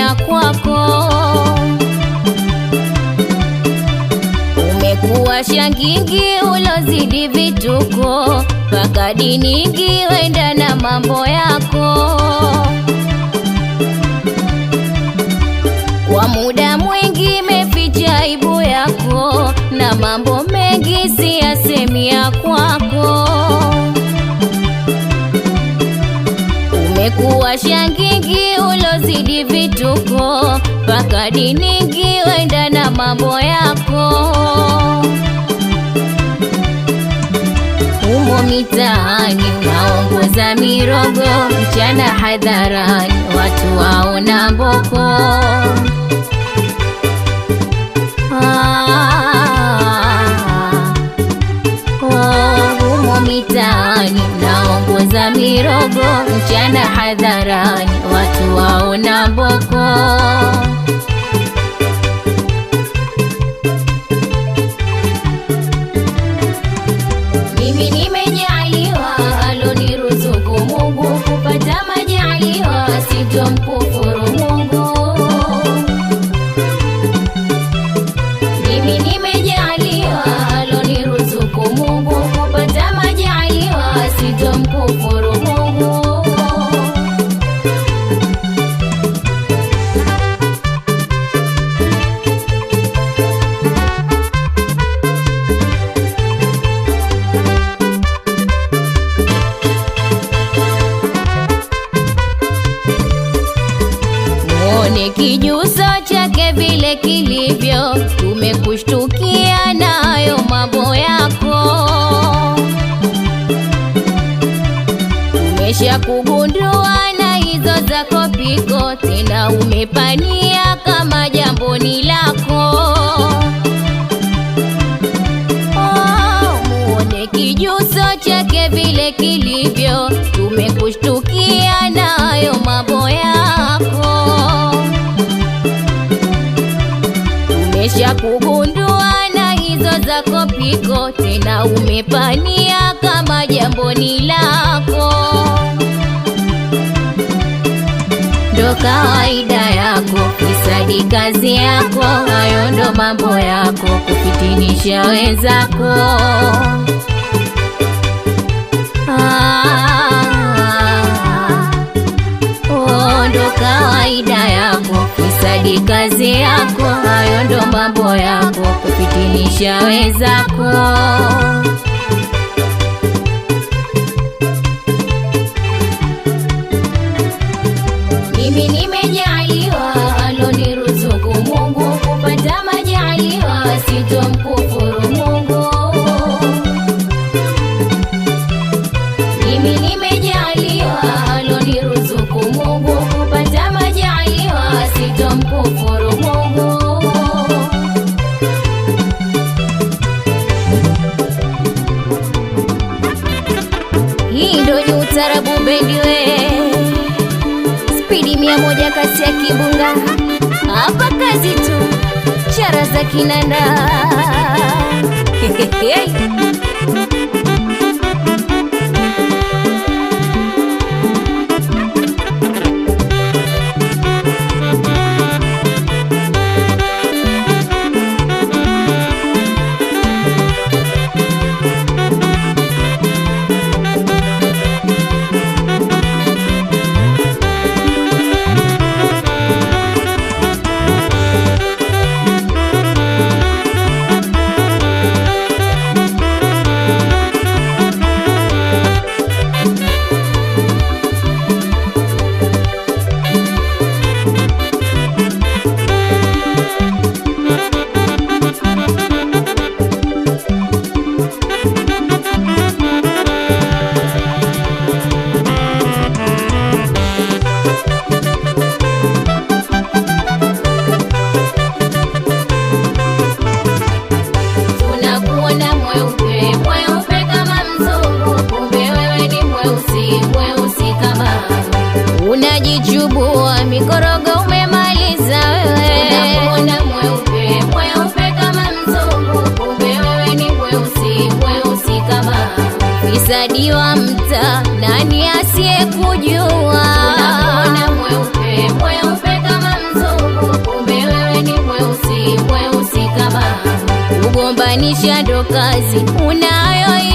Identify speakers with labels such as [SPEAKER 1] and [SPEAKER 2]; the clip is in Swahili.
[SPEAKER 1] yasemea kwako. Umekuwa shangingi ulozidi vituko, mpaka diningi wenda na mambo yako. Kwa muda mwingi meficha aibu yako, na mambo mengi si yasemea kwako. Umekuwa shangingi ulozidi vituko, mpaka diningi wenda na mambo yako. Umo mitaani unaongoza mirogo, mchana hadharani watu waona mboko. Umo mitaani unaongoza mirogo, mchana hadharani watu waona mboko. Mimi nimejaliwa aloniruzuku Mungu, kupata majaliwa sitomkufuru Mungu. Mimi nimejaliwa aloniruzuku Mungu, kupata majaliwa sitomkufuru Mungu. Muone kijuso chake vile kilivyo, tumekushtukia na hayo mambo yako. Tumesha kugundua na hizo zako piko, tena umepania kama jambo ni lako. Muone kijuso chake vile kilivyo, tumekushtukia na hayo mambo yako. Tumesha kugundua na hizo zako piko, tena umepania kama jambo ni lako. Ndo kawaida yako, fisadi kazi yako, hayo ndo mambo yako, kufitinisha wenzako. Ndo kawaida yako, fisadi kazi yako, hayo ndo mambo yako, kufitinisha wenzako. Mimi nimejaliwa aloniruzuku Mungu, kupata majaliwa sitomkufuru Mungu. Mimi nimejaliwa aloniruzuku Mungu, kupata majaliwa sitomkufuru Mungu. Hii ndo ni utarabu bendi we, spidi 100 kasi ya kibunga, hapa kazi tu, chara za kinanda. Unajichubua mikorogo umemaliza wewe. Unakuona mweupe mweupe kama mzungu, kumbe wewe ni mweusi kama fisadi wa mtaa, nani asiyekujua? Unakuona mweupe mweupe kama mzungu, maisha ndo kazi unayo